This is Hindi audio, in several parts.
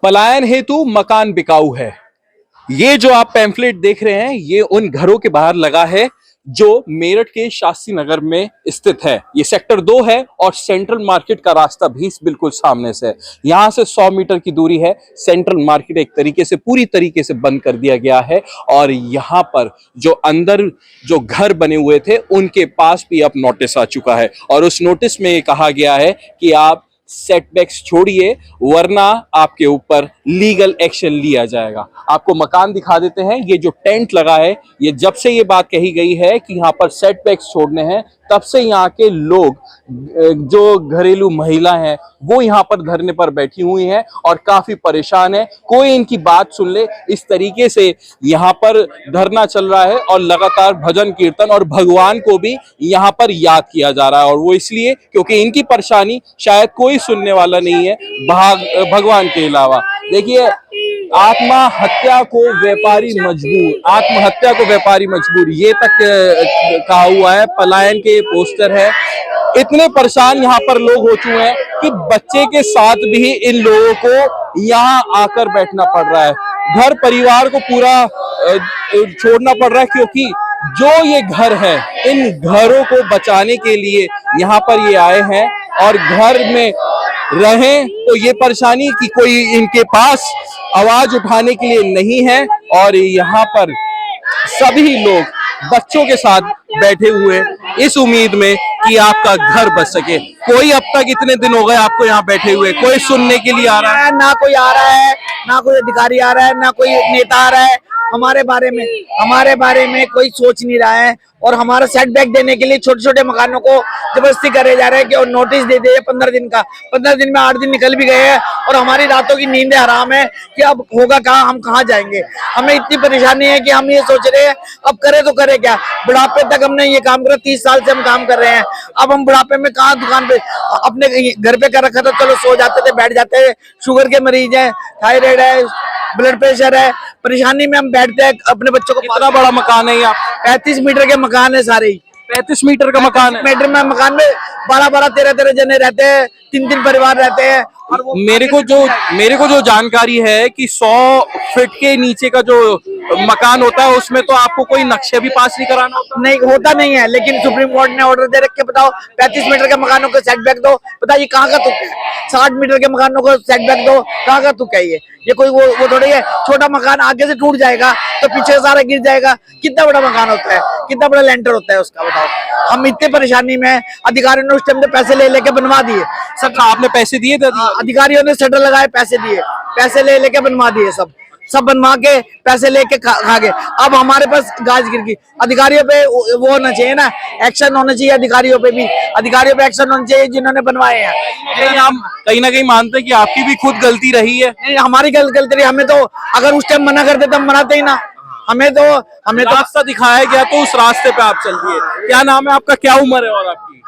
पलायन हेतु मकान बिकाऊ है। ये जो आप पैम्फलेट देख रहे हैं ये उन घरों के बाहर लगा है जो मेरठ के शास्त्री नगर में स्थित है। ये सेक्टर 2 है और सेंट्रल मार्केट का रास्ता भी बिल्कुल सामने से है। यहां से 100 मीटर की दूरी है। सेंट्रल मार्केट एक तरीके से पूरी तरीके से बंद कर दिया गया है और यहां पर जो अंदर जो घर बने हुए थे उनके पास भी अब नोटिस आ चुका है और उस नोटिस में ये कहा गया है कि आप सेटबैक्स छोड़िए वरना आपके ऊपर लीगल एक्शन लिया जाएगा। आपको मकान दिखा देते हैं। ये जो टेंट लगा है ये जब से ये बात कही गई है कि यहाँ पर सेटबैक्स छोड़ने हैं तब से यहाँ के लोग जो घरेलू महिला हैं वो यहाँ पर धरने पर बैठी हुई हैं और काफी परेशान है। कोई इनकी बात सुन ले, इस तरीके से यहाँ पर धरना चल रहा है और लगातार भजन कीर्तन और भगवान को भी यहाँ पर याद किया जा रहा है और वो इसलिए क्योंकि इनकी परेशानी शायद कोई सुनने वाला नहीं है भगवान के अलावा। देखिए, आत्महत्या को व्यापारी मजबूर, ये तक कहा हुआ है। पलायन के पोस्टर है। इतने परेशान यहाँ पर लोग हो चुके हैं कि बच्चे के साथ भी इन लोगों को यहाँ आकर बैठना पड़ रहा है। घर परिवार को पूरा छोड़ना पड़ रहा है क्योंकि जो ये घर है इन घरों को बचाने के लिए यहाँ पर ये आए हैं और घर में रहें तो ये परेशानी कि कोई इनके पास आवाज उठाने के लिए नहीं है और यहाँ पर सभी लोग बच्चों के साथ बैठे हुए इस उम्मीद में कि आपका घर बच सके। कोई अब तक इतने दिन हो गए आपको यहाँ बैठे हुए, कोई सुनने के लिए आ रहा है? ना कोई आ रहा है, ना कोई अधिकारी आ रहा है, ना कोई नेता आ रहा है। हमारे बारे में कोई सोच नहीं रहा है और हमारा सेटबैक देने के लिए छोटे छोटे मकानों को जबरदस्ती करे जा रहे हैं कि और नोटिस दे दे 15 दिन का। 15 दिन में 8 दिन निकल भी गए हैं और हमारी रातों की नींद हराम है कि अब होगा कहाँ, हम कहाँ जाएंगे। हमें इतनी परेशानी है कि हम ये सोच रहे हैं अब करे तो करे क्या। बुढ़ापे तक हमने ये काम करा, 30 साल से हम काम कर रहे हैं। अब हम बुढ़ापे में कहाँ दुकान पे, अपने घर पे कर रखा था, चलो सो जाते थे, बैठ जाते थे। शुगर के मरीज है, थायराइड है, ब्लड प्रेशर है, परेशानी में हम बैठते हैं। अपने बच्चों को कितना बड़ा मकान है? ये 35 मीटर के मकान है सारे ही। 35 मीटर का मकान है। मीटर में मकान में 12-12, 13-13 जने रहते हैं, 3-3 परिवार रहते हैं। और वो मेरे को जो जानकारी है कि 100 फीट के नीचे का जो मकान होता है उसमें तो आपको कोई नक्शे भी पास नहीं कराना होता? नहीं होता नहीं है, लेकिन सुप्रीम कोर्ट ने ऑर्डर दे रखे। बताओ 35 मीटर के मकानों को सेटबैक दो, बताइए कहाँ का तुक है? 60 मीटर के मकानों को सेटबैक दो, कहाँ का तुक है? ये कोई वो थोड़ी है। छोटा मकान आगे से टूट जाएगा तो पीछे सारा गिर जाएगा। कितना बड़ा मकान होता है, कितना बड़ा लेंटर होता है उसका, बताओ। हम इतने परेशानी में, अधिकारियों ने उस टाइम पे पैसे ले लेके बनवा दिए। सब आपने पैसे दिए थे? अधिकारियों ने शटर लगाए, पैसे दिए, पैसे ले लेके बनवा दिए, सब बनवा के पैसे लेके खा गए। अब हमारे पास गाज गिर गई। अधिकारियों पे वो होना चाहिए ना, एक्शन होना चाहिए अधिकारियों पे भी। अधिकारियों पे एक्शन होना चाहिए जिन्होंने बनवाए हैं। लेकिन हम कहीं ना कहीं मानते हैं कि आपकी भी खुद गलती रही है। नहीं, हमारी गलती रही। हमें तो अगर उस टाइम मना करते तो हम मनाते ही ना। हमें तो रास्ता दिखाया गया तो उस रास्ते पे आप चल दिए। क्या नाम है आपका, क्या उम्र है और आपकी?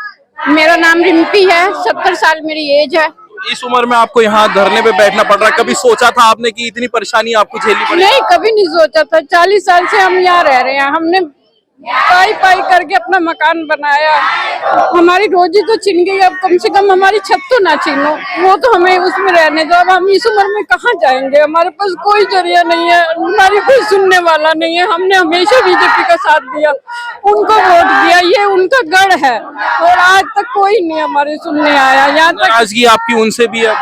मेरा नाम रिम्पी है, 70 साल मेरी एज है। इस उम्र में आपको यहाँ धरने पे बैठना पड़ रहा है। कभी सोचा था आपने कि इतनी परेशानी आपको झेलनी पड़ेगी? नहीं, कभी नहीं सोचा था। 40 साल से हम यहाँ रह रहे हैं। हमने पाई करके अपना मकान बनाया। हमारी रोजी तो छीन गई, अब कम से कम हमारी छत तो ना छीनो। वो तो हमें उसमें रहने दो। अब हम इस उम्र में कहाँ जाएंगे? हमारे पास कोई जरिया नहीं है, हमारी कोई सुनने वाला नहीं है। हमने हमेशा बीजेपी का साथ दिया, उनको वोट दिया, ये उनका गढ़ है और आज तक कोई नहीं हमारे सुनने आया। यहाँ तक नाराजगी आपकी उनसे भी है?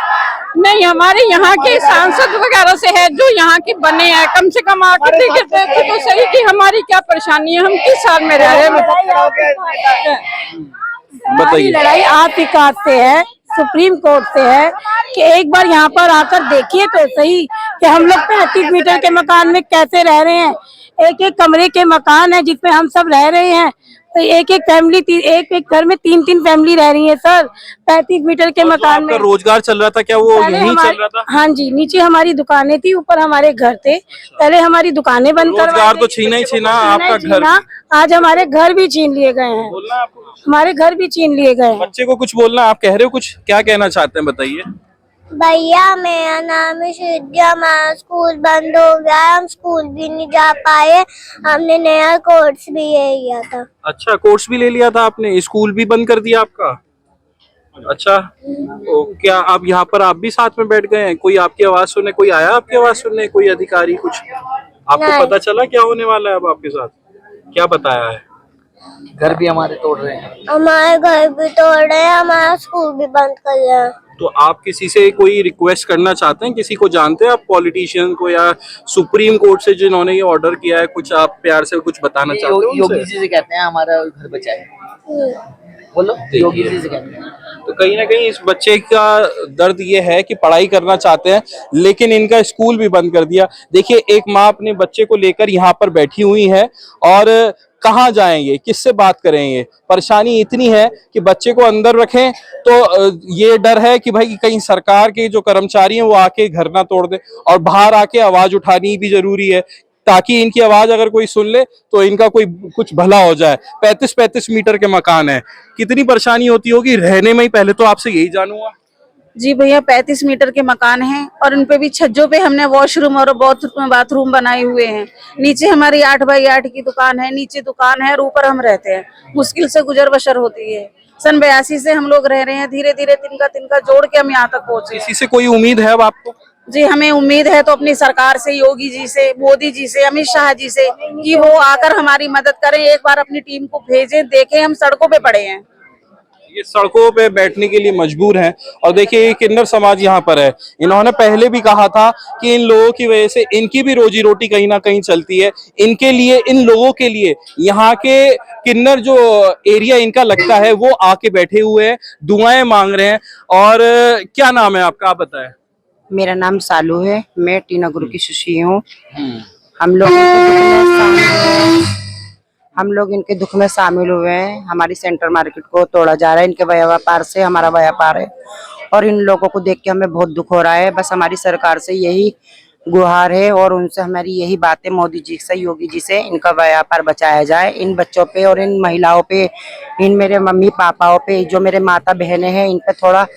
नहीं, हमारे यहाँ के सांसद वगैरह से है जो यहाँ के बने हैं। कम से कम आकर देखे तो सही कि हमारी क्या परेशानी है, हम किस साल में रह रहे हैं। बताइए। लड़ाई आपकी से है, सुप्रीम कोर्ट से है कि एक बार यहाँ पर आकर देखिए तो सही कि हम लोग 35 मीटर के मकान में कैसे रह रहे हैं। एक एक कमरे के मकान है जिसमें हम सब रह रहे हैं। तो एक एक घर में 3-3 फैमिली रह रही है सर, 35 मीटर के मकान में। रोजगार चल रहा था क्या वो यहीं चल रहा था? हाँ जी, नीचे हमारी दुकानें थी, ऊपर हमारे घर थे। पहले हमारी दुकानें बंद कर, रोजगार तो छीना ही छीना आपका घर। आज हमारे घर भी छीन लिए गए हैं। हमारे घर भी छीन लिए गए हैं। बच्चे को कुछ बोलना, आप कह रहे हो कुछ, क्या कहना चाहते हैं बताइए? भैया मेरा नाम है श्रद्धा, हमारा स्कूल बंद हो गया है, हम स्कूल भी नहीं जा पाए। हमने नया कोर्स भी ले लिया था। अच्छा, कोर्स भी ले लिया था आपने, स्कूल भी बंद कर दिया आपका? अच्छा, तो क्या आप यहाँ पर आप भी साथ में बैठ गए हैं? कोई आपकी आवाज सुनने, कोई आया आपकी आवाज सुनने, कोई अधिकारी कुछ? आपको नहीं। पता चला क्या होने वाला है अब आपके साथ? क्या बताया है? घर भी हमारे तोड़ रहे हैं। हमारे घर भी तोड़ रहे हैं, हमारा स्कूल भी बंद कर रहे हैं। तो आप किसी से कोई रिक्वेस्ट करना चाहते हैं? किसी को जानते हैं आप, पॉलिटिशियन को या सुप्रीम कोर्ट से जिन्होंने ये ऑर्डर किया है, कुछ आप प्यार से कुछ बताना चाहते हैं योगी उनसे? जी से कहते हैं हमारा घर बचाए। बोलो, योगी जी से कहते हैं। तो कहीं ना कहीं इस बच्चे का दर्द ये है कि पढ़ाई करना चाहते हैं लेकिन इनका स्कूल भी बंद कर दिया। देखिए, एक माँ अपने बच्चे को लेकर यहाँ पर बैठी हुई है और कहाँ जाएंगे, किससे बात करेंगे? परेशानी इतनी है कि बच्चे को अंदर रखें तो ये डर है कि भाई कहीं सरकार के जो कर्मचारी हैं वो आके घर ना तोड़ दे, और बाहर आके आवाज उठानी भी जरूरी है ताकि इनकी आवाज अगर कोई सुन ले तो इनका कोई कुछ भला हो जाए। 35-35 मीटर के मकान है, कितनी परेशानी होती होगी रहने में ही, पहले तो आपसे यही जानूंगा। जी भैया, 35 मीटर के मकान हैं और उन पे भी छज्जों पे हमने वॉशरूम और बाथरूम बनाए हुए हैं। नीचे हमारी 8 बाई 8 की दुकान है, नीचे दुकान है और ऊपर हम रहते हैं। मुश्किल से गुजर बसर होती है। सन 82 से हम लोग रह रहे हैं, धीरे धीरे तिनका तिनका जोड़ के हम यहाँ तक पहुंचे हैं। किसी से कोई उम्मीद है अब आपको? जी, हमें उम्मीद है तो अपनी सरकार से, योगी जी से, मोदी जी से, अमित शाह जी से, कि वो आकर हमारी मदद करें। एक बार अपनी टीम को भेजें, देखें, हम सड़कों पे पड़े हैं। ये सड़कों पे बैठने के लिए मजबूर हैं। और देखिए, ये किन्नर समाज यहाँ पर है। इन्होंने पहले भी कहा था कि इन लोगों की वजह से इनकी भी रोजी रोटी कहीं ना कहीं चलती है। इनके लिए, इन लोगों के लिए यहाँ के किन्नर जो एरिया इनका लगता है वो आके बैठे हुए हैं, दुआएं मांग रहे हैं। और क्या नाम है आपका, आप बताएं। मेरा नाम सालू है, मैं टी नगर की सुशी हूँ। हम लोग इनके दुख में शामिल हुए हैं। हमारी सेंट्रल मार्केट को तोड़ा जा रहा है, इनके व्यापार से हमारा व्यापार है और इन लोगों को देख के हमें बहुत दुख हो रहा है। बस हमारी सरकार से यही गुहार है और उनसे हमारी यही बात है, मोदी जी से, योगी जी से, इनका व्यापार बचाया जाए। इन बच्चों पे और इन महिलाओं पे, इन मेरे मम्मी पापाओं पे, जो मेरे माता बहनें हैं, इन पे थोड़ा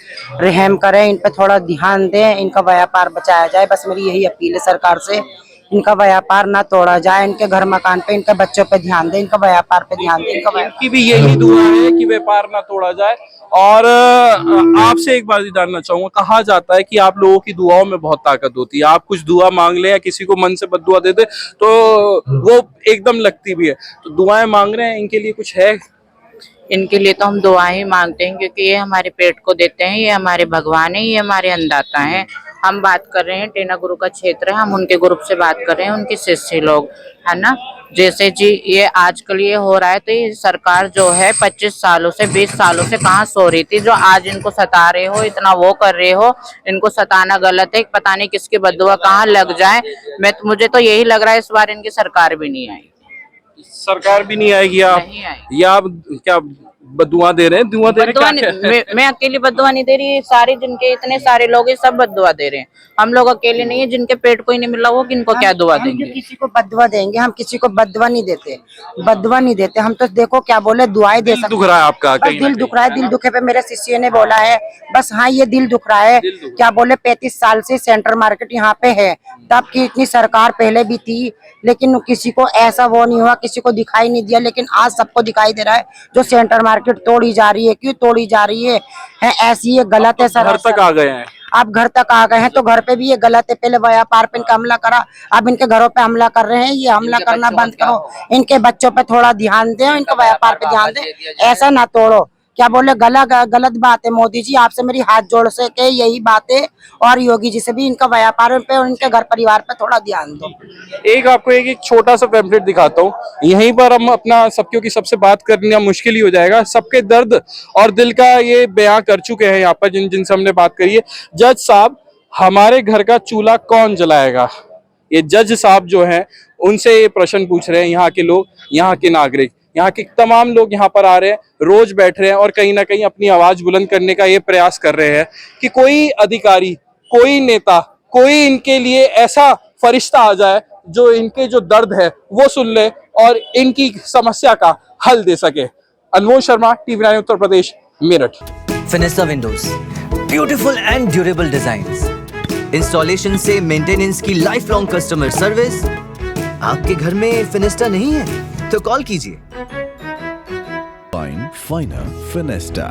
रहम करें, इन पे थोड़ा ध्यान दें, इनका व्यापार बचाया जाए। बस मेरी यही अपील है सरकार से, इनका व्यापार ना तोड़ा जाए, इनके घर मकान पे, इनके बच्चों पे ध्यान दें, इनका व्यापार पे ध्यान दें। इनकी भी यही दुआ है कि व्यापार ना तोड़ा जाए। और आपसे एक बात जानना चाहूंगा, कहा जाता है कि आप लोगों की दुआओं में बहुत ताकत होती है। आप कुछ दुआ मांग ले या किसी को मन से बद्दुआ दे दे तो वो एकदम लगती भी है। तो दुआएं मांग रहे हैं, इनके लिए कुछ है? इनके लिए तो हम दुआएं ही मांगते हैं क्योंकि ये हमारे पेट को देते हैं, ये हमारे भगवान है, ये हमारे अन्नदाता हैं। हम बात कर रहे हैं टेना गुरु का क्षेत्र है, हम उनके ग्रुप से बात कर रहे हैं, उनके शिष्य लोग है ना। जैसे जी ये आजकल ये हो रहा है तो ये सरकार जो है 25 सालों से 20 सालों से कहाँ सो रही थी, जो आज इनको सता रहे हो, इतना वो कर रहे हो। इनको सताना गलत है, पता नहीं किसकी बद्दुआ कहाँ लग जाए। मुझे तो यही लग रहा है इस बार इनकी सरकार भी नहीं आएगी। सरकार भी नहीं आएगी? आप नहीं आएगी। या आप क्या बद्दुआ दे रहे हैं? दुआ दे रहे हैं? मैं अकेली बद्दुआ नहीं दे रही, सारे जिनके इतने सारे लोग हैं सब बद्दुआ दे रहे हैं। हम लोग अकेले नहीं है, जिनके पेट को ही नहीं मिला वो किनको क्या दुआ देंगे? किसी को बद्दुआ देंगे? हम किसी को बद्दुआ नहीं देते, बद्दुआ नहीं देते हम तो। देखो क्या बोले, दुआएं दे सकते। दुख रहा है आपका? बस दिल दुख रहा है, दिल दुखे पे मेरे शिष्य ने बोला है बस। हाँ, ये दिल दुख रहा है। क्या बोले, 35 साल से सेंट्रल मार्केट यहाँ पे है, तब की इतनी सरकार पहले भी थी लेकिन किसी को ऐसा वो नहीं हुआ, किसी को दिखाई नहीं दिया। लेकिन आज सबको दिखाई दे रहा है जो सेंट्रल मार्केट तोड़ी जा रही है। क्यों तोड़ी जा रही है? ऐसी ये गलत है सर। घर तक आ गए हैं आप, घर तक आ गए हैं तो घर पे भी ये गलत है। पहले व्यापार पे इनका हमला करा, अब इनके घरों पे हमला कर रहे हैं। ये हमला करना बंद करो, इनके बच्चों पे थोड़ा ध्यान दें, इनके व्यापार पे ध्यान दें, ऐसा ना तोड़ो। क्या बोले, गलत बात है। मोदी जी आपसे मेरी हाथ जोड़ से के यही बात है, और योगी जी से भी, इनका व्यापार पे और इनके घर परिवार पे थोड़ा ध्यान दो। एक आपको एक छोटा सा पैम्फलेट दिखाता हूँ। यहीं पर हम अपना सबकी की सबसे बात करना मुश्किल ही हो जाएगा। सबके दर्द और दिल का ये बयां कर चुके हैं यहाँ पर जिनसे हमने बात करी है। जज साहब, हमारे घर का चूल्हा कौन जलाएगा? ये जज साहब जो हैं उनसे ये प्रश्न पूछ रहे हैं यहाँ के लोग, यहाँ के नागरिक, यहाँ के तमाम लोग यहाँ पर आ रहे हैं, रोज बैठ रहे हैं और कहीं ना कहीं अपनी आवाज बुलंद करने का ये प्रयास कर रहे हैं कि कोई अधिकारी, कोई नेता, कोई इनके लिए ऐसा फरिश्ता आ जाए जो इनके जो दर्द है वो सुन ले और इनकी समस्या का हल दे सके। Anmol Sharma, TV9 Uttar Pradesh, Meerut. Fenesta windows, beautiful and durable designs, installation से मेंटेनेंस की लाइफ लॉन्ग कस्टमर सर्विस। आपके घर में फिनिस्टा नहीं है तो कॉल कीजिए। Finer Finesta.